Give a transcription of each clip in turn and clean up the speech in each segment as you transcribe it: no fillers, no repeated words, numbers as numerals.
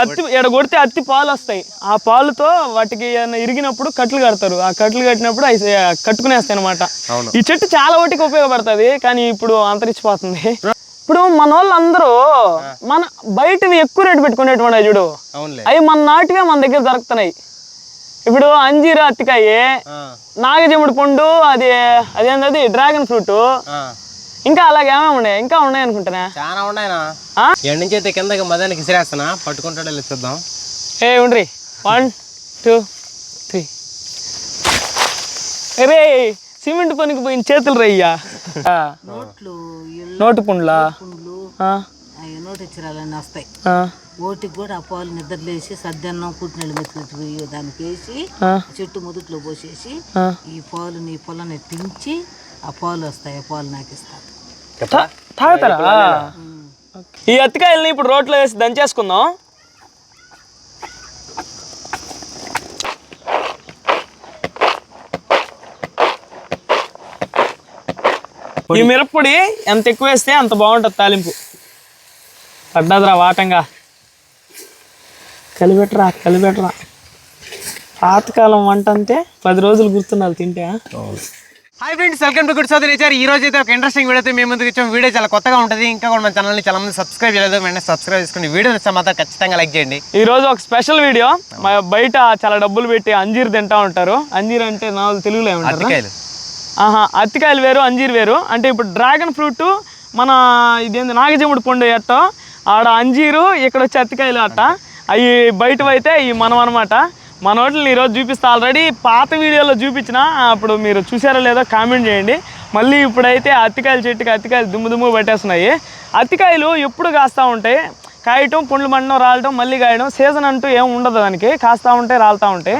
అత్తి ఎడ కొడితే అత్తి పాలు వస్తాయి. ఆ పాలుతో వాటికి ఇరిగినప్పుడు కట్లు కడతారు. ఆ కట్లు కట్టినప్పుడు అవి కట్టుకునేస్తాయి అనమాట. ఈ చెట్టు చాలా వాటికి ఉపయోగపడుతుంది, కానీ ఇప్పుడు అంతరించిపోతుంది. ఇప్పుడు మన వాళ్ళు అందరూ మన బయటవి ఎక్కువ రేటు పెట్టుకునేటువంటి చూడు, అవి మన నాటివే మన దగ్గర దొరుకుతున్నాయి. ఇప్పుడు అంజీర అత్తికాయ, నాగజముడి పండు, అదేంటది డ్రాగన్ ఫ్రూట్, ఇంకా అలాగే ఏమేమి ఉన్నాయి, ఇంకా ఉన్నాయి అనుకుంటున్నా. చాలా ఉన్నాయినా. ఎండ నుంచి అయితే కిందకి మధ్యాహ్నం ఇసిరేస్తున్నా, పట్టుకుంటాడో లేదు చూద్దాం. ఉండ్రి 1 2 3. అరే సిమెంట్ పనికి పోయిన చేతులు రయ్యా. నోటు పుండ్లా నోటు ఇచ్చిరాలని వస్తాయి. ఓటికి కూడా ఆ పాలు నిద్రలేసి సద్దన్నం పుట్టినళ్ళు మెతుకుపోయి దానికి వేసి చెట్టు మొదట్లో పోసేసి ఈ పాలు నీ పొలాన్ని తించి ఆ పాలు వస్తాయి. ఆ పాలు నాకు ఇస్తాను. తాగుతారా? ఈ అత్తికాయలని ఇప్పుడు రోట్లో వేసి దంచేసుకుందాం. ఈ మిరప్పొడి ఎంత ఎక్కువ వేస్తే అంత బాగుంటుంది తాలింపు. పడ్డదిరా వాటంగా. కలిపెట్టరా. పాతకాలం వంట అంతే 10 రోజులు గుర్తున్నారు తింటే. Hi friends, welcome to good south nature. ఈ రోజు అయితే ఒక ఇంట్రెస్టింగ్ వీడియో అయితే మేము ముందుకు వచ్చాం. వీడియో చాలా కొత్తగా ఉంటుంది. ఇంకా కూడా మన ఛానల్ని చాలా మంది సబ్స్క్రైబ్ చేయలేదు, వెంటనే సబ్స్క్రైబ్ చేసుకుని వీడియో నచ్చితే మాత్రం ఖచ్చితంగా లైక్ చేయండి. ఈ రోజు ఒక స్పెషల్ వీడియో. బయట చాలా డబ్బులు పెట్టి అంజీర్ తింటా ఉంటారు. అంజీర్ అంటే నా తెలుగులో ఏమంటారు? అత్తికాయలు వేరు, అంజీర్ వేరు. అంటే ఇప్పుడు డ్రాగన్ ఫ్రూట్ మన ఇదేంటి నాగజముడి పండు ఎట్టో ఆడ అంజీరు, ఇక్కడ వచ్చి అత్తికాయలు అట్ట. అవి బయటవైతే ఇవి మనం అనమాట. మన వాటిని ఈరోజు చూపిస్తా. ఆల్రెడీ పాత వీడియోలో చూపించిన, అప్పుడు మీరు చూసారో లేదో కామెంట్ చేయండి. మళ్ళీ ఇప్పుడైతే అత్తికాయల చెట్టుకి అత్తికాయలు దుమ్ము పట్టేస్తున్నాయి. అత్తికాయలు ఎప్పుడు కాస్తూ ఉంటాయి, కాయటం, పండ్లు పండడం, రాలటం, మళ్ళీ కాయడం. సీజన్ అంటూ ఏం ఉండదు దానికి, కాస్తూ ఉంటాయి, రాలుతూ ఉంటాయి.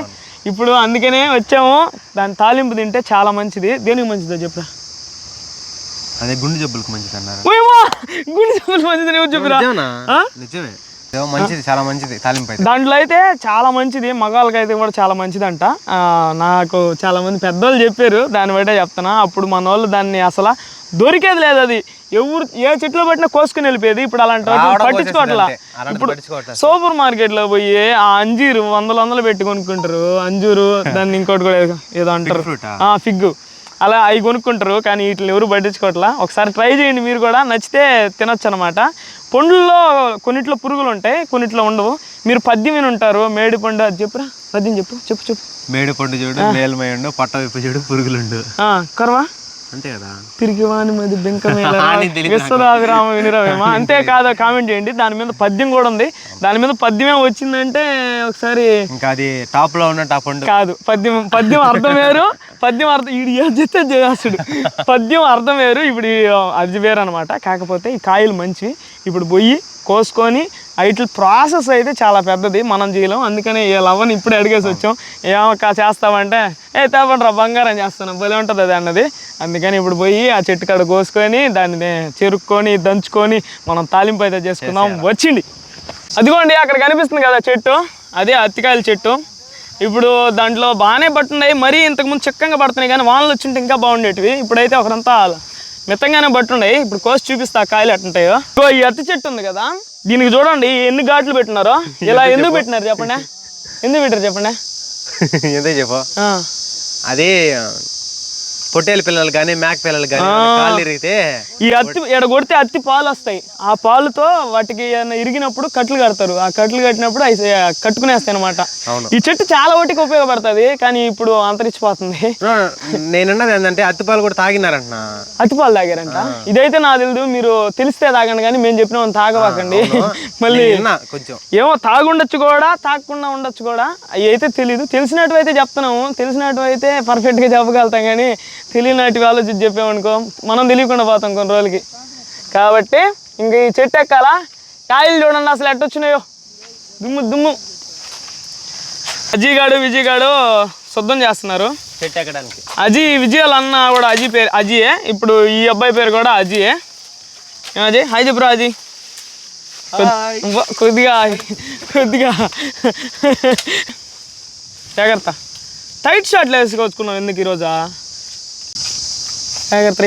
ఇప్పుడు అందుకనే వచ్చాము. దాని తాలింపు తింటే చాలా మంచిది. దేనికి మంచిదో చెప్పరా? అదే గుండె జబ్బులకు మంచిది అన్నారు. గుండె జబ్బులు మంచిది చెప్పరా? నిజమే, మంచిది, చాలా మంచిది తాలింపు. దాంట్లో అయితే చాలా మంచిది, మగాళ్ళకి అయితే కూడా చాలా మంచిదంట. నాకు చాలా మంది పెద్దోళ్ళు చెప్పారు, దాన్ని బట్టే చెప్తున్నా. అప్పుడు మన వాళ్ళు దాన్ని అసలు దొరికేది లేదు. అది ఎవరు ఏ చెట్లో పట్టినా కోసుకుని వెళ్ళిపోయేది. ఇప్పుడు అలాంటి పట్టించుకోవట్లా. ఇప్పుడు సూపర్ మార్కెట్లో పోయి ఆ అంజీరు వందలు పెట్టి కొనుక్కుంటారు. అంజూరు, దాన్ని ఇంకోటి కూడా ఏదో అంటారు, ఫిగ్గు, అలా అవి కొనుక్కుంటారు. కానీ వీటిని ఎవరు పట్టించుకోవట్లా. ఒకసారి ట్రై చేయండి మీరు కూడా, నచ్చితే తినొచ్చు అనమాట. పండ్లలో కొన్నిట్లో పురుగులు ఉంటాయి, కొన్నిట్లో ఉండవు. మీరు పద్యం విని ఉంటారు, మేడి పండు. అది చెప్పురా, పద్యం చెప్పు. మేడి పండు చూడు, మేల్మయుండు, పట్ట విప్పు చూడు, పురుగులుండు. కర్మ అంతే కదా. తిరిగివాని మది విశ్వరామ వినిరామేమా. అంతే కాదా? కామెంట్ చేయండి. దాని మీద పద్యం కూడా ఉంది. దాని మీద పద్యమే వచ్చిందంటే ఒకసారి ఇంకా అది టాప్ లో ఉన్న టాప్ కాదు. పద్యం అర్థం వేరు, పద్యం అర్థం చేస్తాడు. పద్యం అర్థం వేరు, ఇప్పుడు అది వేరు అనమాట. కాకపోతే ఈ కాయలు మంచివి. ఇప్పుడు పోయి కోసుకొని వీటి ప్రాసెస్ అయితే చాలా పెద్దది, మనం చేయలేం. అందుకని లవ్వని ఇప్పుడే అడిగేసి వచ్చాం. ఏమక్క చేస్తామంటే తేపండి రా బంగారం చేస్తున్నాం, భలే ఉంటుంది అది అన్నది. అందుకని ఇప్పుడు పోయి ఆ చెట్టు కాడ కోసుకొని దాన్ని చెరుక్కొని దంచుకొని మనం తాలింపు అయితే చేసుకుందాం. వచ్చింది అదిగోండి అక్కడ కనిపిస్తుంది కదా చెట్టు, అదే అత్తికాయల చెట్టు. ఇప్పుడు దాంట్లో బాగానే పట్టున్నాయి. మరీ ఇంతకుముందు చిక్కంగా పడుతున్నాయి, కానీ వానలు వచ్చింటే ఇంకా బాగుండేటివి. ఇప్పుడైతే ఒకరంతా మిత్తంగానే పట్టున్నాయి. ఇప్పుడు కోసి చూపిస్తా కాయలు ఎట్టుంటాయో. ఈ అత్తి చెట్టు ఉంది కదా, దీనికి చూడండి ఎన్ని ఘాట్లు పెట్టినారో. ఇలా ఎందుకు పెట్టినారు చెప్పండి? ఎందుకు పెట్టారు చెప్పండి? ఎందుకు చెప్పు. అది పొట్టేల పిల్లలు కానీ మేక పిల్లలు కానీ కాళ్ళు ఇరిగితే ఈ అత్తి ఎడ కొడితే అత్తి పాలు వస్తాయి. ఆ పాలుతో వాటికి ఇరిగినప్పుడు కట్లు కడతారు. ఆ కట్లు కట్టినప్పుడు అవి కట్టుకునేస్తాయి అనమాట. ఈ చెట్టు చాలా వాటికి ఉపయోగపడుతుంది, కానీ ఇప్పుడు అంతరించిపోతుంది. నేనున్నది ఏంటంటే అత్తిపాలు కూడా తాగినారంట. అత్తిపాలు తాగారంట? ఇదైతే నాకు తెలియదు. మీరు తెలిస్తే తాగండి, కానీ మేము చెప్పిన తాగవాకండి. మళ్ళీ కొంచెం ఏమో తాగుండొచ్చు కూడా, తాగకుండా ఉండొచ్చు కూడా. అవి అయితే తెలీదు. తెలిసినట్టు అయితే చెప్తున్నాము. తెలిసినట్టు అయితే పర్ఫెక్ట్గా చెప్పగలుగుతాం, కానీ తెలియనట్టు ఆలోచించి చెప్పామనుకో మనం తెలియకుండా పోతాం కొన్ని రోజులకి. కాబట్టి ఇంక ఈ చెట్టు ఎక్కాలా. కాయలు చూడండి అసలు ఎట్టొచ్చినాయో, దుమ్ము. విజయగాడు శుద్ధం చేస్తున్నారు చెట్టు ఎక్కడానికి. విజయాలు అన్న కూడా పేరు అజీయే. ఇప్పుడు ఈ అబ్బాయి పేరు కూడా అజీయే. అజయ్ హాయ్ చెప్పురా. కొద్దిగా జాగ్రత్త. టైట్ షర్ట్లు వేసుకొచ్చుకున్నావు ఎందుకు ఈరోజా? జాగ్రత్త.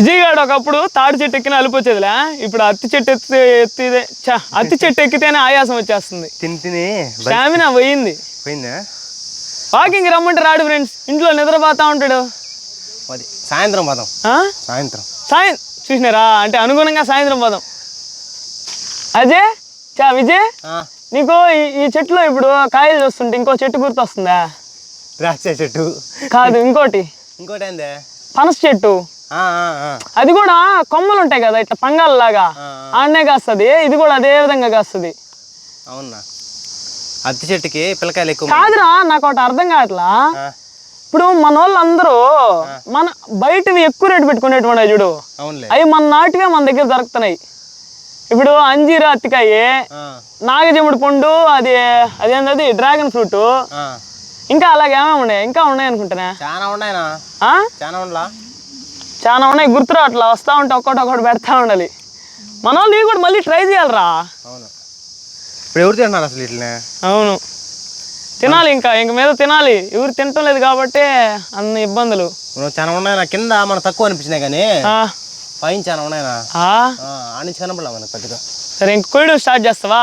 విజయగాడు ఒకప్పుడు తాడి చెట్టు ఎక్కిన అలిపొచ్చేదిలే, ఇప్పుడు అత్తి చెట్టు ఎత్తిదే అత్తి చెట్టు ఎక్కితేనే ఆయాసం వచ్చేస్తుంది. తిని స్టామినా పోయిందా? వాకింగ్ రమ్మంటే రాడు ఫ్రెండ్స్, ఇంట్లో నిద్రపోతా ఉంటాడు. సాయంత్రం పోదాం. చూసినారా అంటే అనుగుణంగా సాయంత్రం పోదాం. అజయ్ విజయ్, నీకు ఈ చెట్టులో ఇప్పుడు కాయలు చూస్తుంటే ఇంకో చెట్టు గుర్తొస్తుందా? ద్రాక్ష చెట్టు కాదు, ఇంకోటి ఏందే, పనస చెట్టు. అది కూడా కొమ్మలు ఉంటాయి కదా ఇట్లా పంగాల్లాగా, ఆడనే కాస్తుంది. ఇది కూడా అదే విధంగా కాస్తుంది. అవునా? అత్తి చెట్టుకి పిల్లకాయలు ఎక్కువ కాదురా, నాకు ఒకటి అర్థం కావట్లా. ఇప్పుడు మన వాళ్ళందరూ మన బయటవి ఎక్కువ రేటు పెట్టుకునేటువంటి చూడు, అవి మన నాటివే మన దగ్గర దొరుకుతున్నాయి. ఇప్పుడు అంజీరా అత్తికాయ, నాగజముడి పండు, అదేంటది డ్రాగన్ ఫ్రూట్, ఇంకా అలాగే ఏమేమి ఉన్నాయి, ఇంకా ఉన్నాయి అనుకుంటున్నా. చాలా ఉన్నాయి, గుర్తు రావట్లా. వస్తా ఉంటే ఒక్కటి పెడతా ఉండాలి. మన వాళ్ళు ఇవి కూడా మళ్ళీ ట్రై చేయాలరా. అవును, తినాలి, ఇంకా మీద తినాలి. ఎవరు తినటం లేదు కాబట్టి అన్ని ఇబ్బందులు. చాలా ఉన్నాయి కింద, మనకు తక్కువ అనిపించినాయి కానీ పైన చాలా ఉన్నాయినా. కనపడలే మనకు పెద్దగా. సరే, ఇంక కొయ్యడం స్టార్ట్ చేస్తావా?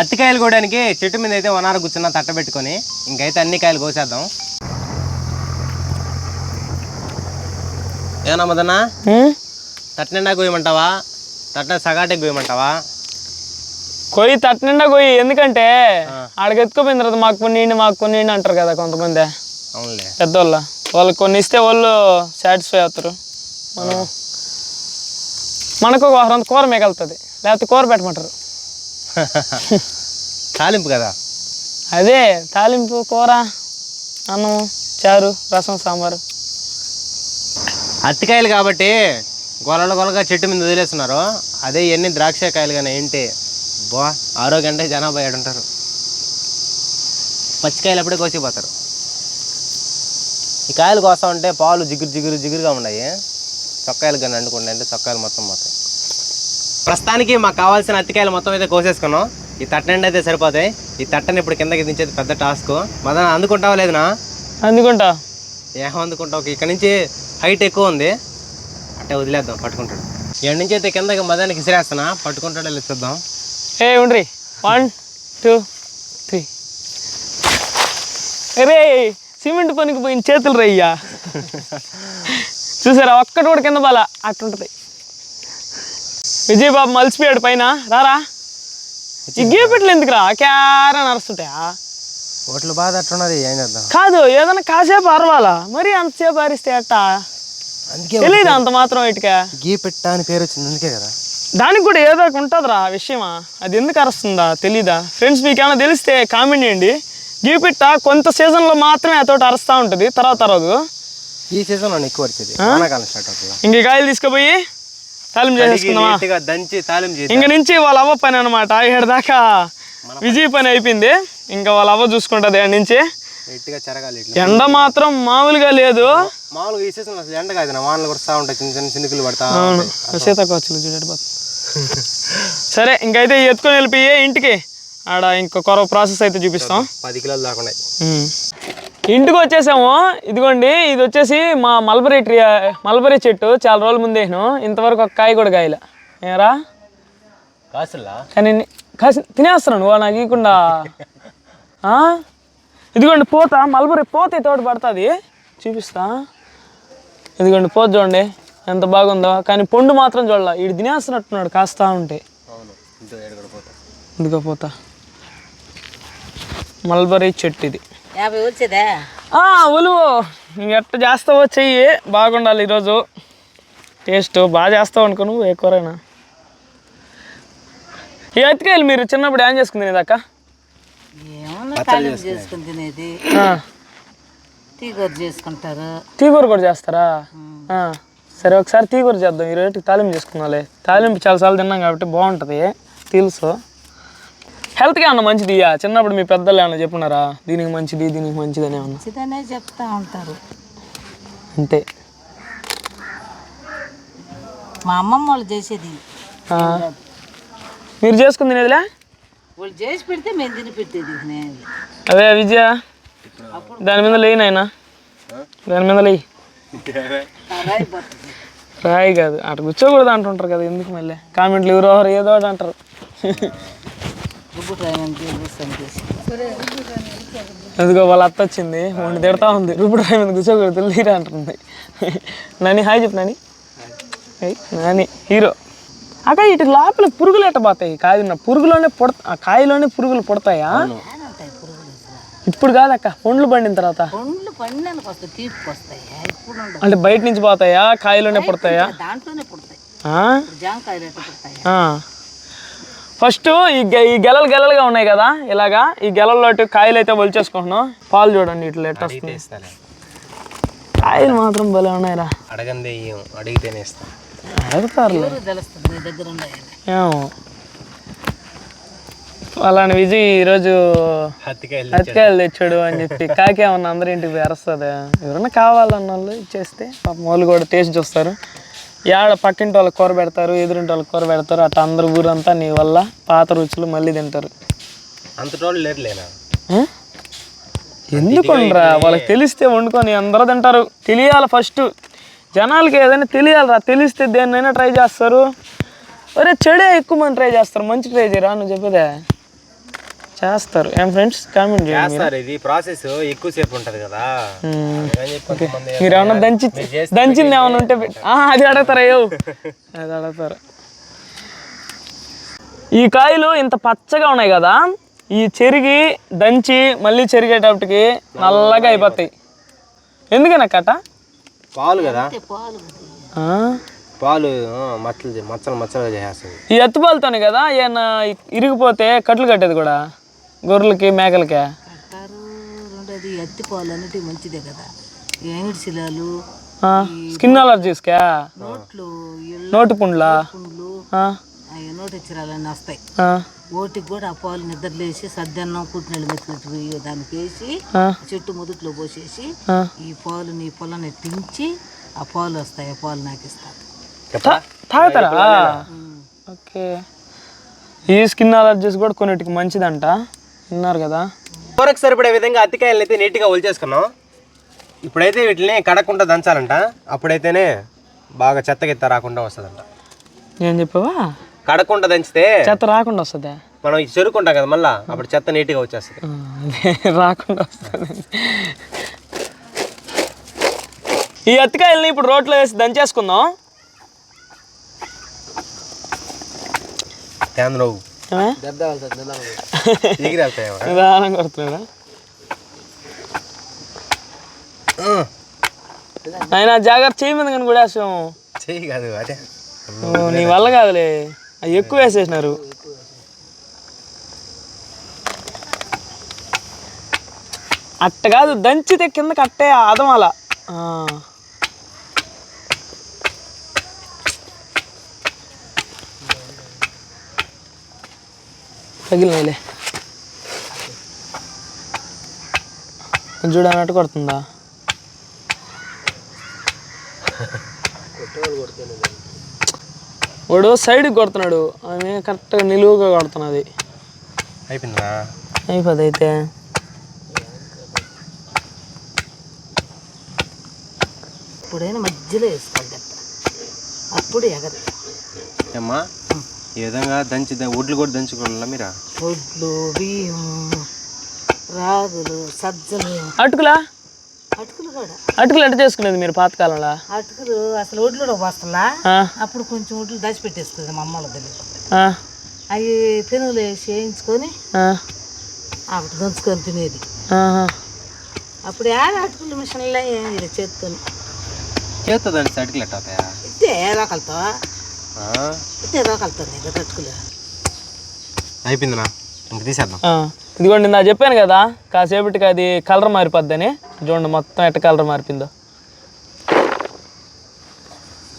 అత్తికాయలు కోయడానికి చెట్టు మీద అయితే వనార కూర్చున్నా తట్ట పెట్టుకొని, ఇంకైతే అన్ని కాయలు కోసేద్దాం. ఏమన్నా మదన్నా, తట్ట నిండా కోయమంటావా, తట్ట సగాటికి కోయమంటావా? కొయ్యి తట్ట నిండా కొయ్యి, ఎందుకంటే ఆడికి ఎత్తుకుపోయిన తర్వాత మాకు కొన్ని అంటారు కదా కొంతమంది. అవునులే, పెద్దోళ్ళ వాళ్ళకి కొన్ని ఇస్తే వాళ్ళు సాటిస్ఫై అవుతారు. మనకు ఒక వారం కూర మిగులుతుంది, లేకపోతే కూర పెట్టమంటారు. తాలింపు కదా, అదే తాలింపు, కూర, అన్నం, చారు, రసం, సాంబారు. అత్తికాయలు కాబట్టి గొలగా చెట్టు మీద వదిలేస్తున్నారు. అదే ఎన్ని ద్రాక్షకాయలు కానీ ఏంటి ఆరోగ్యం అంటే జనాభా ఏడుంటారు. పచ్చికాయలు అప్పుడే కోసిపోతారు. ఈ కాయలు కోస్తా ఉంటే పాలు జిగురుగా ఉన్నాయి. చొక్కాయలు కానీ అండుకుంటే అంటే చొక్కాయలు మొత్తం పోతాయి. ప్రస్తుతానికి మాకు కావాల్సిన అత్తికాయలు మొత్తం అయితే కోసేసుకున్నాం. ఈ తట్ట నిండా అయితే సరిపోతాయి. ఈ తట్టని ఇప్పుడు కిందకి దించేది పెద్ద టాస్క్. మదన అందుకుంటావా లేదునా? అందుకుంటా. అందుకుంటావు? ఇక్కడ నుంచి హైట్ ఎక్కువ ఉంది, అట్టే వదిలేద్దాం, పట్టుకుంటాడు. ఇక్కడ నుంచి అయితే కిందకి మదానికి ఇసిరేస్తున్నా, పట్టుకుంటాడో లేదు చూద్దాం. ఉండ్రి, 1 2 3. అరే సిమెంట్ పనికి పోయిన చేతులు రయ్యా. చూసారా, ఒక్కటి కూడా కింద బాల అట్టుంటది. విజయబాబు మలిసిపోయాడు పైన. రారా, ఈ గీపెట్లు ఎందుకురా క్యారా నడుస్తుంటాయా? ఓట్లు బాగా అట్టున్నది, ఏం చేద్దాం? కాదు, ఏదైనా కాసేపు అరవాలా, మరి అంతసేపు అరిస్తే అట్టా తెలీదు అంత మాత్రం. ఇటుకా గీపెట్ట అని పేరు వచ్చింది అందుకే కదా. దానికి కూడా ఏదో ఉంటుందిరా విషయమా, అది ఎందుకు అరుస్తుందా తెలీదా? ఫ్రెండ్స్ మీకు ఏమైనా తెలిస్తే కామెంట్ చేయండి. గీపిట్ట కొంత సీజన్లో మాత్రమే అతోటి అరుస్తూ ఉంటుంది, తర్వాత అరవదు. ఈ సీజన్లో ఎక్కువ వచ్చేది, వానాకాలం స్టార్ట్ అవుతుంది. ఇంక కాయలు తీసుకుపోయి తాలింపు చేసేసుకుందామా? ఇంక నుంచి వాళ్ళ అవ్వ పని అనమాట. ఇక్కడ దాకా విజయ్ పని అయిపోయింది, ఇంకా వాళ్ళ అవ్వ చూసుకుంటుంది. ఇక్కడ నుంచి ఎండ మాత్రం మామూలుగా లేదు. మామూలుగా ఈ సీజన్ అసలు ఎండ కాదు, వానలు కొడతా ఉంటాయి, చిన్న చినుకులు పడతా. అవును, సీతాకోవచ్చులు చూడబోతుంది. సరే, ఇంకైతే ఎత్తుకొని వెళ్ళిపోయి ఇంటికి ఆడ ఇంకో కొరవ ప్రాసెస్ అయితే చూపిస్తాం. 10 కిలోలు దాకా ఉన్నాయి. ఇంటికి వచ్చేసాము. ఇదిగోండి, ఇది వచ్చేసి మా మల్బరీ చెట్టు. చాలా రోజుల ముందు వేసాను, ఇంతవరకు ఒక కాయ కూడా కాయలే. ఏరా కానీ తినేస్తున్నాను నువ్వు నాకు ఇవ్వకుండా. ఇదిగోండి పూత, మల్బరీ పూత తోటి పడుతుంది, చూపిస్తా. ఇదిగోండి పూత చూడండి ఎంత బాగుందో, కానీ పండు మాత్రం చూడాల. వీడు తినేస్తున్నట్టున్నాడు కాస్తా ఉంటే. ఇదిగో పూత, మల్బరీ చెట్టు ఇది. ఉలువు ఎట్ట చేస్తావో చెయ్యి, బాగుండాలి. ఈరోజు టేస్ట్ బాగా చేస్తావు అనుకో నువ్వు. ఏ కూరైనా ఈ అతికాయలు మీరు చిన్నప్పుడు ఏం చేసుకుని తినేదాకా? చేసుకుని తినేది, తీగూర చేసుకుంటారు. తీగూర కూడా చేస్తారా? సరే, ఒకసారి తీగూర చేద్దాం. ఈ రోజుకి తాలింపు చేసుకున్నాలే. తాలింపు చాలాసార్లు తిన్నాం కాబట్టి బాగుంటుంది, తెలుసు. హెల్త్గా అన్న మంచిది. చిన్నప్పుడు మీ పెద్దలు ఏమన్నా చెప్పున్నారా దీనికి మంచిది దీనికి మంచిది అని? మంచిదనే చెప్తా ఉంటారు అంతే. మా అమ్మమ్మ వాళ్ళు చేసేది, మీరు చేసుకుని తినేదిలే. వాళ్ళు చేసి పెడితే మేము తిని పెట్టేది. అదే విజయ, దాని మీద లేయి నాయనా, దాని మీద లేయి. రాయి పోతుంది. రాయి కాదు అటు కూర్చోకూడదు అంటుంటారు కదా, ఎందుకు మళ్ళీ కామెంట్లు ఎవరో ఏదో ఒకటి అంటారు. రుబ్బు రాయి అంటే చూస్తాను చేసి ఎందుకో వాళ్ళ అత్త వచ్చింది, వండి తిడతా ఉంది, రుబ్బుడు రాయి మీద కూర్చోకూడదు తీరా అంటుంది. నాని హాయ్ చెప్పు నాని. నాని హీరో. అక్క ఇటు లోపల పురుగులు ఎట్ట పోతాయి? కాదు పురుగులోనే కాయలోనే పురుగులు పుడతాయా? ఉంటాయి పురుగులు అసలు. ఇప్పుడు కాదక్క, పండ్లు పండిన తర్వాత. పండ్లు పండినానికి వస్తాయి, తీపికి వస్తాయి. ఇప్పుడు ఉండవు. అంటే బయట నుంచి పోతాయా, కాయలోనే పుడతాయా? దాంట్లోనే పుడతాయి. ఆ? జాంకాయలు ఎట్లా పుడతాయి? ఫస్ట్ ఈ గెలలు గెలలుగా ఉన్నాయి కదా, ఇలాగా ఈ గెలల్లో కాయలు అయితే ఒలిచేసుకుంటున్నాం. పాలు చూడండి ఇట్లా ఎట్ట వస్తుంది. కాయలు మాత్రం భలే ఉన్నాయిరా. అడగందే అడిగితేనే ఇస్తాం. అడుగుతారు తెలుస్తుంది నీ దగ్గర ఉన్నాయని. ఏమో అలానే విజయ్ ఈరోజు అతికాయలు తెచ్చాడు అని చెప్పి కాకేమన్నా అందరి ఇంటికి వేరుస్తుంది. ఎవరన్నా కావాలన్న వాళ్ళు ఇచ్చేస్తే పాపం వాళ్ళు కూడా టేస్ట్ చూస్తారు. యాడ పక్కింటి వాళ్ళకి కూర పెడతారు, ఎదురింటి వాళ్ళకి కూర పెడతారు, అట్లా అందరు ఊరంతా నీ వల్ల పాత రుచులు మళ్ళీ తింటారు. అంత లేరులేనా? ఎందుకుండ్రా, వాళ్ళకి తెలిస్తే వండుకొని అందరూ తింటారు. తెలియాలి ఫస్ట్ జనాలకి, ఏదైనా తెలియాలిరా. తెలిస్తే దేన్నైనా ట్రై చేస్తారు. ఒరే చెడే ఎక్కువ మంది ట్రై చేస్తారు, మంచి ట్రై చేయరా నువ్వు చెప్పేదే చేస్తారు. ఏం ఫ్రెండ్స్ కామెంట్ చేయండి. ఇది ప్రాసెస్ ఎక్కువసేపు ఉంటుంది కదా. మీరు ఏమన్నా దంచింది ఏమన్నా ఉంటే అది అడుగుతారా? అది అడుగుతారు. ఈ కాయలు ఇంత పచ్చగా ఉన్నాయి కదా, ఈ చెరిగి దంచి మళ్ళీ చెరిగేటప్పటికి నల్లగా అయిపోతాయి. ఎందుకన్నా కట్ట? పాలు కదా, పాలు పాలు మచ్చలు మచ్చలుగా చేసేస్తుంది. ఈ ఎత్తుపాలతోనే కదా ఏమన్నా ఇరిగిపోతే కట్లు కట్టేది కూడా గొర్రెలకి మేకలకి కడతారు. రెండోది ఎత్తి పాలు అన్నిటి మంచిదే కదా. ఎంగిడి శిలాలు, స్కిన్ అలర్జీస్కా, నోటి పుండ్లా, పుండ్లు, నోటి చిరాలన్నీ వస్తాయి. ఓటికి కూడా ఆ పాలు నిద్రలేసి సద్దన్నం పుట్టినళ్ళు మెతుకుపోయి దానికి వేసి చెట్టు మొదట్లో పోసేసి ఈ పాలు నీ పొలాన్ని తించి ఆ పాలు వస్తాయి. ఆ పాలు నాకు ఇస్తాను. తాగుతారా? ఓకే. ఈ స్కిన్ అలర్జీస్ కూడా కొన్నిటికి మంచిదంట, విన్నారు కదా. కూరకు సరిపడే విధంగా అత్తికాయలను అయితే నీట్గా ఒలిచేసుకున్నాం. ఇప్పుడైతే వీటిని కడకుండా దంచాలంట, అప్పుడైతేనే బాగా చెత్తగిత్త రాకుండా వస్తుందంట. ఏం చెప్పావా? కడకుండా దంచితే చెత్త రాకుండా వస్తుందా? మనం చెరుకుంటాం కదా, మళ్ళీ అప్పుడు చెత్త నీట్గా వచ్చేస్తుంది. రాకుండా వస్తుంది. ఈ అత్తికాయలని ఇప్పుడు రోట్లో వేసి దంచేసుకుందాం. నిదానం కొడుతున్నాడా ఆయన? జాగ్రత్త చేయి మీద కానీ కూడా చెయ్యి కాదు అదే, నీ వల్ల కాదులే, అవి ఎక్కువ వేసేసినారు. అట్ట కాదు, దంచితే కింద కట్టే అదమాల. తగిలినాయిలే, చూడన్నట్టు కొడుతుందా? వాడు సైడ్కి కొడుతున్నాడు, ఆమె కరెక్ట్గా నిలువుగా కొడుతున్నది. అయిపోయిందా? అయిపోద్ది అయితే. ఇప్పుడైనా మధ్యలో వేసుకోవాలి, అప్పుడు ఎగరు. అమ్మా ఈ విధంగా దంచి ఒడ్లు కూడా దంచుకోవాలా మీరా? ఒడ్లు, బియ్యం, రాగులు, సజ్జలు, అటుకులా? అటుకులు కూడా. అటుకులు ఎట్ట చేసుకునేది మీరు పాతకాలంలో? అటుకులు అసలు ఒడ్లు వస్తలా, అప్పుడు కొంచెం ఒడ్లు దాచిపెట్టేస్తుంది మా అమ్మల దగ్గర. అవి పెనులు వేసి వేయించుకొని అప్పుడు దంచుకొని తినేది. అప్పుడు అటుకులు మిషన్లో చేత్తో దంచి అటుకులు ఎట్ట అవుతాయా? ఇదే రోకలతో, ఇదే రోకలతో అటుకులు. అయిపోయిందినా, ఇంక తీసేద్దాం. ఇదిగోండి నా చెప్పాను కదా కాసేపటికి అది కలర్ మారిపోద్దని. చూడండి మొత్తం ఎట్ట కలర్ మారిపోయిందో.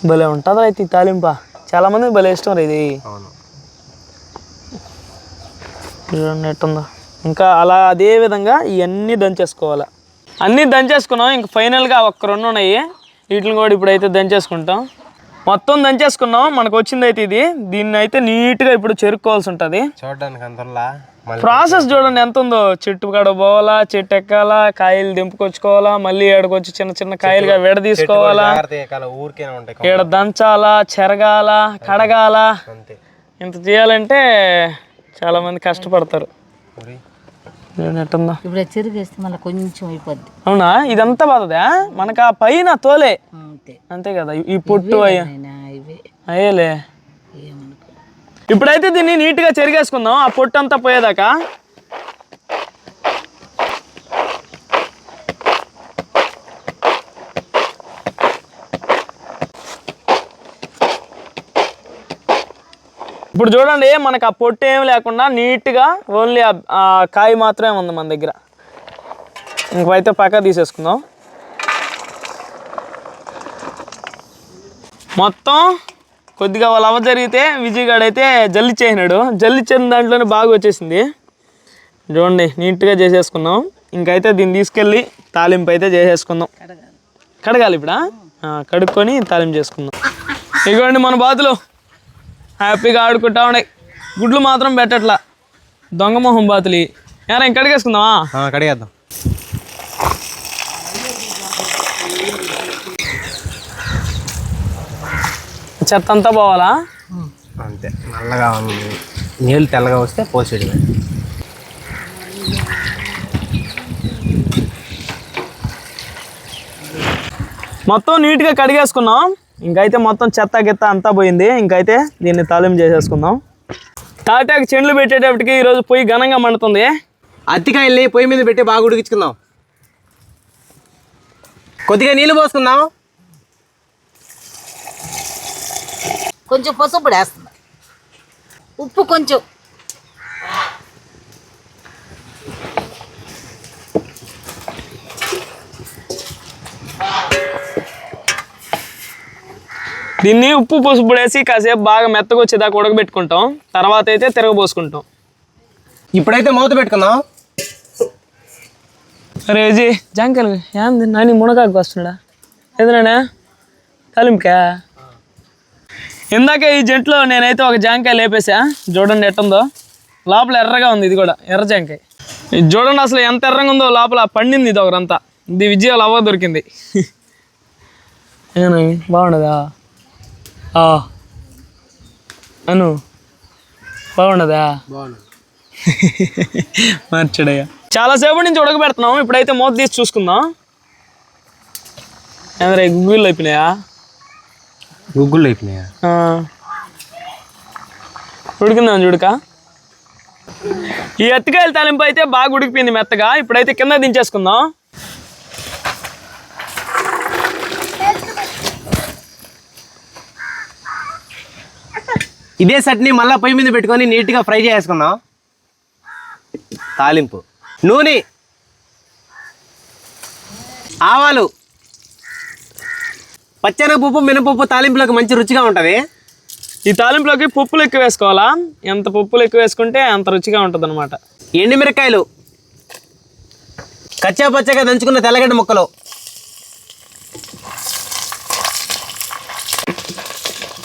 భలే ఉంటుంది అయితే ఈ తాలింప, చాలా మందికి భలే ఇష్టం రా ఇది. చూడండి ఎట్టుందో. ఇంకా అలా అదే విధంగా ఇవన్నీ దంచేసుకోవాలి. అన్నీ దంచేసుకున్నాం, ఇంక ఫైనల్గా ఒక్క రెండు ఉన్నాయి, వీటిని కూడా ఇప్పుడైతే దంచేసుకుంటాం. మొత్తం దంచేసుకున్నాం. మనకు వచ్చింది అయితే ఇది. దీన్ని అయితే నీట్గా ఇప్పుడు చెరుక్కోవాల్సి ఉంటుంది. చూడడానికి అంతలా ప్రాసెస్ చూడండి ఎంత ఉందో. చెట్టు కాడ పోవాలా, చెట్టు ఎక్కాలా, కాయలు దింపుకొచ్చుకోవాలా, మళ్ళీ ఏడకొచ్చి చిన్న చిన్న కాయలుగా విడ తీసుకోవాలా, ఊరికేనే ఉంటాయి, ఈడ దంచాలా, చెరగాల, కడగాల. ఇంత చేయాలంటే చాలా మంది కష్టపడతారు. ఎట్టుందా ఇప్పుడు చెరుగేస్తే మళ్ళీ కొంచెం అయిపోద్ది. అవునా? ఇదంతా బాధదా మనకు? ఆ పైన తోలే అంతే కదా, ఈ పొట్టు అయ్యేలే. ఇప్పుడైతే దీన్ని నీట్గా చెరిగేసుకుందాం, ఆ పొట్టు అంతా పోయేదాకా. ఇప్పుడు చూడండి, మనకు ఆ పొట్టు ఏం లేకుండా నీట్గా ఓన్లీ ఆ కాయ మాత్రమే ఉంది మన దగ్గర. ఇంకైతే పక్క తీసేసుకుందాం. మొత్తం కొద్దిగా వాళ్ళ అవ జరిగితే విజయగాడు అయితే జల్లిచ్చేసినాడు. జల్లిచ్చిన దాంట్లోనే బాగా వచ్చేసింది. చూడండి నీట్గా చేసేసుకున్నాం. ఇంకైతే దీన్ని తీసుకెళ్ళి తాలింపు అయితే చేసేసుకుందాం. కడగాలి ఇప్పుడు, కడుక్కొని తాలింపు చేసుకుందాం. ఇదిగోండి మన బాతులు హ్యాపీగా ఆడుకుంటా ఉన్నాయి. గుడ్లు మాత్రం పెట్టట్లా, దొంగ మొహం బాతులు. ఏరా ఇంక కడిగేసుకుందామా? కడిగేద్దాం. చెత్త అంతా పోవాలా? అంతే, నల్లగా ఉంది, నీళ్ళు తెల్లగా వస్తే పోసేయడమే. మొత్తం నీట్గా కడిగేసుకున్నాం. ఇంకైతే మొత్తం చెత్త గిత్త అంతా పోయింది. ఇంకైతే దీన్ని తాలింపు చేసేసుకుందాం. తాటాకు చెండ్లు పెట్టేటప్పటికి ఈరోజు పొయ్యి ఘనంగా మండుతుంది. అత్తికాయల్ని పొయ్యి మీద పెట్టి బాగా ఉడికించుకుందాం. కొద్దిగా నీళ్ళు పోసుకుందాం. కొంచెం పసుపు వేస్తుంది, ఉప్పు కొంచెం. దీన్ని ఉప్పు పసుపు వేసి కాసేపు బాగా మెత్తగా వచ్చేదాకా ఉడకబెట్టుకుంటాం. తర్వాత అయితే తిరగబోసుకుంటాం. ఇప్పుడైతే మూత పెట్టుకుందాం. అరే జీ జాంకాయలు ఏంది నాని మునగాకు వస్తున్నాడా? ఏదైనా తాలింపుకా? ఇందాక ఈ జంట్లో నేనైతే ఒక జాంకాయ లేపేసా. చూడండి ఎట్టుందో, లోపల ఎర్రగా ఉంది. ఇది కూడా ఎర్ర జాంకాయ. ఇది చూడండి అసలు ఎంత ఎర్రగా ఉందో, లోపల పండింది. ఇది ఒకరంతా. ఇది విజయాలు అవ్వ దొరికింది. ఏనా బాగుండదా? అను బాగుండదా? మార్చడయ్యా. చాలాసేపటి నుంచి ఉడకబెడుతున్నాం. ఇప్పుడైతే మూత తీసి చూసుకుందాం. ఏమరా గుగ్గుళ్ళు అయిపోయినాయా? గుగ్గుళ్ళు అయిపోయినాయా? ఉడికిందాం చూడక. ఈ అత్తికాయల తాలింపు అయితే బాగా ఉడికిపోయింది మెత్తగా. ఇప్పుడైతే కింద దించేసుకుందాం. ఇదే చట్నీ మళ్ళీ పొయ్యి మీద పెట్టుకొని నీట్గా ఫ్రై చేసుకుందాం. తాలింపు, నూనె, ఆవాలు, పచ్చెనగపప్పు, మినపప్పు తాలింపులోకి మంచి రుచిగా ఉంటుంది. ఈ తాలింపులోకి పప్పులు ఎక్కువ వేసుకోవాలా. ఎంత పప్పులు ఎక్కువ వేసుకుంటే అంత రుచిగా ఉంటుంది అనమాట. ఎండుమిరకాయలు, కచ్చా పచ్చగా దంచుకున్న తెల్లగడ్డ ముక్కలు,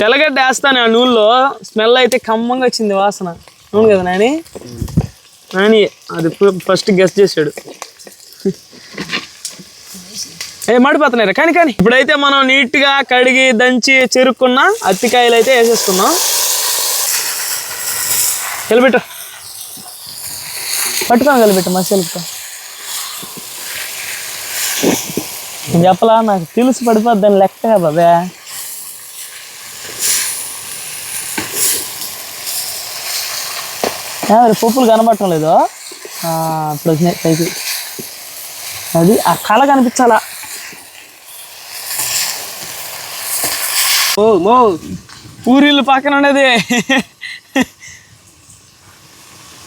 తెల్లగడ్డ వేస్తాను ఆ నూనెలో. స్మెల్ అయితే కమ్మంగా వచ్చింది వాసన. అవును కదా నాని? నాని అది ఫస్ట్ గెస్ట్ చేశాడు. మాడిపోతున్నాయి కానీ కానీ. ఇప్పుడైతే మనం నీట్గా కడిగి దంచి చెరుక్కున్న అత్తికాయలు అయితే వేసేసుకున్నాం. కలిపెట్టు, పట్టుకోని కలిపెట్టు మసాలతో. నేను చెప్పలా, నాకు తెలుసు పడిపోద్దని లెక్క బాబే. పప్పులు కనబడటం లేదు. ఇప్పుడు వచ్చినాయి పైకి. అది ఆ కళ కనిపించాలా. ఊరిళ్ళు పక్కన ఉండేది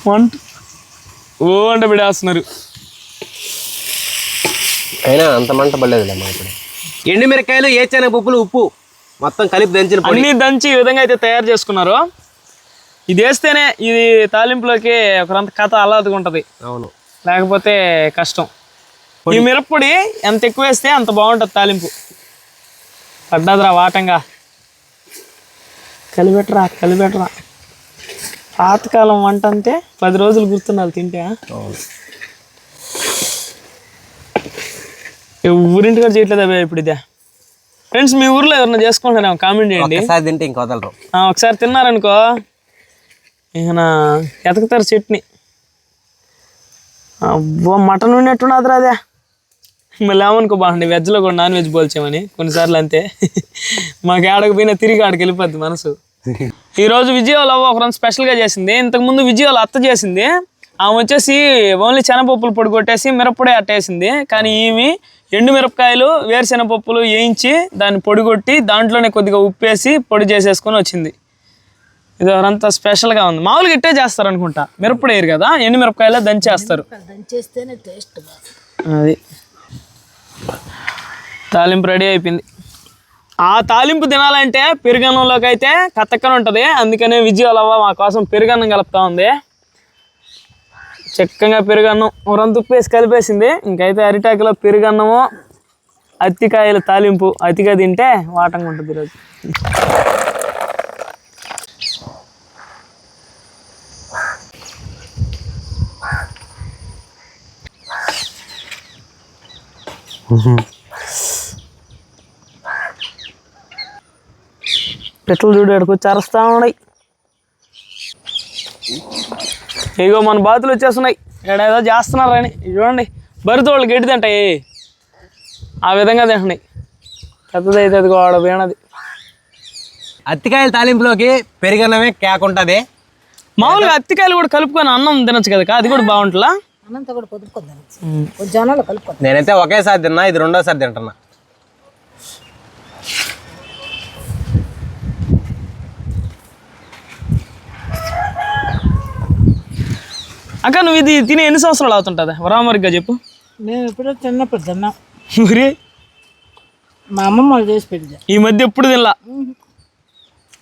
వంట బిడేస్తున్నారు. అయినా అంత మంట పడలేదులేమ్మా. ఇప్పుడు ఎండుమిరకాయలు, ఏచెనగపప్పులు, ఉప్పు మొత్తం కలిపి దంచిన అన్నీ దంచి ఈ విధంగా అయితే తయారు చేసుకున్నారు. ఇది వేస్తేనే ఇది తాలింపులోకి ఒకరంత కథ అల్లాదుగా ఉంటుంది. అవును, లేకపోతే కష్టం. ఈ మిరప్పొడి ఎంత ఎక్కువ వేస్తే అంత బాగుంటుంది తాలింపు. పడ్డదిరా వాటంగా. కలిపెట్టరా కలిపెట్టరా. పాతకాలం వంట అంటే 10 రోజులు గుర్తున్నారు తింటే. ఊరింటి కూడా చేయట్లేదు అబ్బాయి ఇప్పుడు ఇదే. ఫ్రెండ్స్ మీ ఊర్లో ఎవరన్నా చేసుకుంటారేమో కామెంట్ చేయండి. ఒకసారి తింటే ఇంక వదలరు. ఒకసారి తిన్నారనుకో ఇక ఎతకుతారు చట్నీ. అబ్బో మటన్ ఉన్నట్టున్నదిరా అదే. మళ్ళీ ఏమనుకో బాగుండి వెజ్లో కూడా నాన్ వెజ్ పోల్చామని కొన్నిసార్లు అంతే. మాకు ఆడకపోయినా తిరిగి ఆడికి వెళ్ళిపోద్ది మనసు. ఈరోజు విజయవాడలో ఒకరోజు స్పెషల్గా చేసింది. ఇంతకుముందు విజయవాడ అత్త చేసింది. ఆమె వచ్చేసి ఓన్లీ శనగపప్పులు పొడి కొట్టేసి మిరప్పొడి అట్టేసింది. కానీ ఈమె ఎండు మిరపకాయలు వేరుశెనగపప్పులు వేయించి దాన్ని పొడి కొట్టి దాంట్లోనే కొద్దిగా ఉప్పేసి పొడి చేసేసుకొని వచ్చింది. ఇది ఎవరంతా స్పెషల్గా ఉంది. మామూలుగా ఇట్టే చేస్తారు అనుకుంటా, మిరప్పొడి వేయరు కదా, ఎండు మిరపకాయలు దంచేస్తారు. అది తాలింపు రెడీ అయిపోయింది. ఆ తాలింపు తినాలంటే పెరుగన్నంలోకి అయితే కత్తక్కన ఉంటుంది. అందుకనే విజయవాడ మా కోసం పెరుగన్నం కలుపుతా ఉంది. చక్కగా పెరుగన్నం ఉరంత ఉప్పేసి కలిపేసింది. ఇంకైతే అరిటాకులో పెరుగన్నము అత్తికాయల తాలింపు అతిగా తింటే వాటంగా ఉంటుంది ఈరోజు. పెట్రోల్ చూడు ఎక్కడికి అరుస్తా ఉన్నాయి. ఇగో మన బాతులు వచ్చేస్తున్నాయి. ఏదో చేస్తున్నారని చూడండి. బరితోళ్ళు గడ్డి తింటాయి, ఆ విధంగా తింటున్నాయి. పెద్దదైతే అది కూడా పోయినది. అత్తికాయల తాలింపులోకి పెరుగన్నమే కేక్ ఉంటుంది. మామూలుగా అత్తికాయలు కూడా కలుపుకొని అన్నం తినచ్చు కదా, అది కూడా బాగుంటుందా? నేనైతే ఒకేసారి తిన్నా, ఇది రెండోసారి తింటున్నా. అక్క నువ్వు ఇది తిని ఎన్ని సంవత్సరాలు అవుతుంటుంది వరామరిగ్గా చెప్పు. మేము ఎప్పుడో చిన్నప్పుడు తిన్నాం. ఊరి మా అమ్మమ్మ చేసి పెట్టింది. ఈ మధ్య ఎప్పుడు తినలా.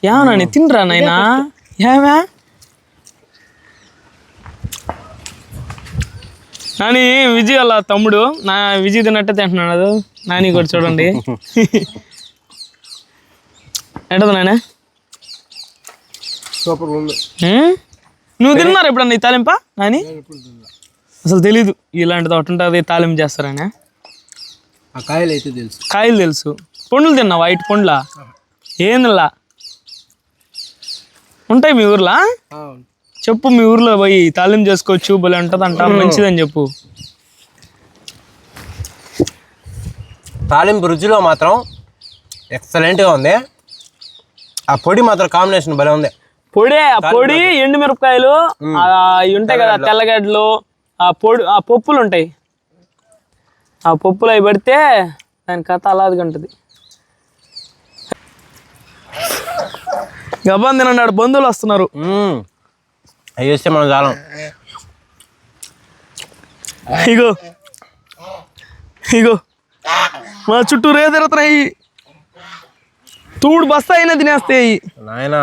ఏమన్నా తినరా నాయనా? ఏమే నాని విజయ్ వాళ్ళ తమ్ముడు నా విజయ్ తిన్నట్టే తింటున్నాడు. నాని కూడా చూడండి ఎట్టదు నాయన. సూపర్ ఉంది. నువ్వు తిన్నారు ఎప్పుడన్నా ఈ తాలింపా నాని? అసలు తెలీదు ఇలాంటిది ఒకటి ఉంటుంది తాలింపు చేస్తారని. కాయలు అయితే తెలుసు. కాయలు తెలుసు. పండ్లు తిన్నావా? వైట్ పండ్లా? ఏందిలా ఉంటాయి మీ ఊర్లో? చెప్పు మీ ఊర్లో పోయి తాలింపు చేసుకోవచ్చు భలే ఉంటుంది అంట, మంచిదని చెప్పు. తాలింపు రుచిలో మాత్రం ఎక్సలెంట్గా ఉంది. ఆ పొడి మాత్రం కాంబినేషన్ భలే ఉంది. పొడి ఎండు మిరపకాయలు ఉంటాయి కదా, తెల్లగడ్డలు, ఆ పప్పులు ఉంటాయి. ఆ పప్పులు అవి పడితే దాని కథ అలాదిగా ఉంటుంది. గబ్బాన్ తినన్నాడు, బంధువులు వస్తున్నారు. అవి వస్తే మనం చాలం. ఇగో ఇగో మా చుట్టూ రే తిరుగుతున్నాయి. తూడు బస్తా అయినా తినేస్తాయి. నాయన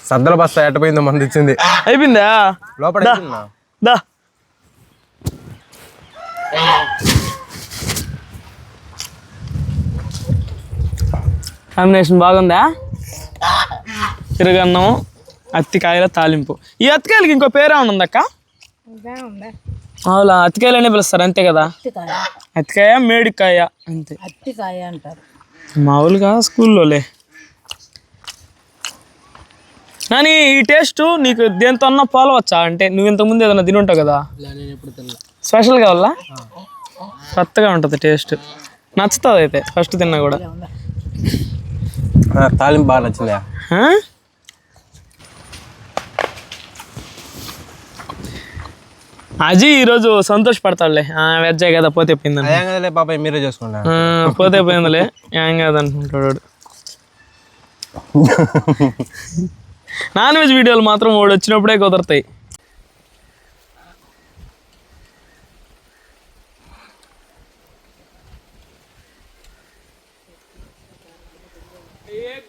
సద్దల బస్తా ఎట్టపోయిందో మంది ఇచ్చింది. అయిపోయిందా? లోపల దా కాంబినేషన్ బాగుందా? పెరుగన్నం అత్తికాయల తాలింపు. ఈ అత్తికాయలకి ఇంకో పేరే ఉందక్క? అవునా, అత్తికాయలనే పిలుస్తారు అంతే కదా? అత్తికాయ మేడికాయ అంతే. అత్తికాయ అంటారు మామూలుగా స్కూల్లోలే. కానీ ఈ టేస్ట్ నీకు దేంతో అన్నా పోలవచ్చా? అంటే నువ్వు ఇంతకుముందు ఏదైనా తిని ఉంటావు కదా, స్పెషల్గా వల్ల కొత్తగా ఉంటుంది టేస్ట్, నచ్చుతుంది. అయితే ఫస్ట్ తిన్నా కూడా తాలింపు బాగా నచ్చిందా? అజీ ఈరోజు సంతోషపడతాడులే, వెజ్జే కదా పోతే పోయిందని. కదలే పాప మీరే చేసుకోండి, పోతే పోయిందిలే ఏం కాదనుకుంటాడు. నాన్ వెజ్ వీడియోలు మాత్రం వాడు వచ్చినప్పుడే కుదరతాయి.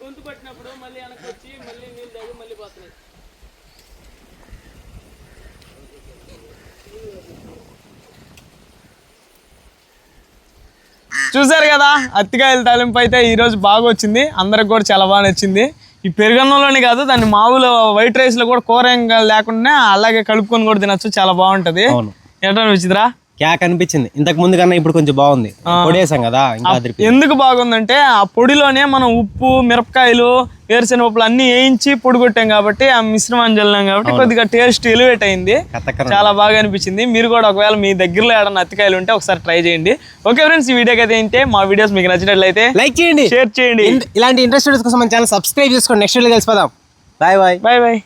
గొంతు పట్టినప్పుడు మళ్ళీ వెనక్కి వచ్చి మళ్ళీ నీళ్ళు తాగి మళ్ళీ పోతున్నాయి. చూసారు కదా, అత్తికాయల తాలింపు అయితే ఈరోజు బాగా వచ్చింది. అందరికి కూడా చాలా బాగా నచ్చింది. ఈ పెరుగన్నంలోనే కాదు, దాన్ని మామూలు వైట్ రైస్ లో కూడా కూర ఏం లేకుండా అలాగే కలుపుకొని కూడా తినచ్చు, చాలా బాగుంటది. ఎట్లా అనిపించిందిరా? క్యాక్ అనిపించింది ఇంతకు ముందు కన్నా, ఇప్పుడు కొంచెం బాగుంది. పొడేసాం కదా ఇంకా ఎందుకు బాగుందంటే ఆ పొడిలోనే మనం ఉప్పు, మిరపకాయలు, వేరుశెనగపప్పులు అన్ని వేయించి పొడి కొట్టాం కాబట్టి, ఆ మిశ్రమాన్ని చల్లాం కాబట్టి కొద్దిగా టేస్ట్ ఎలివేట్ అయింది, చాలా బాగా అనిపించింది. మీరు కూడా ఒకవేళ మీ దగ్గరలో ఏడన్నా అరటికాయలు ఉంటే ఒకసారి ట్రై చేయండి. ఓకే ఫ్రెండ్స్, ఈ వీడియోకి అయితే ఏంటి, మా వీడియోస్ మీకు నచ్చినట్లయితే లైక్ చేయండి, షేర్ చేయండి. ఇలాంటి ఇంట్రెస్ట్ కోసం మన ఛానల్ సబ్స్క్రైబ్ చేసుకోండి. నెక్స్ట్ వీడియో కలిసిపోదాం. Bye bye. Bye bye.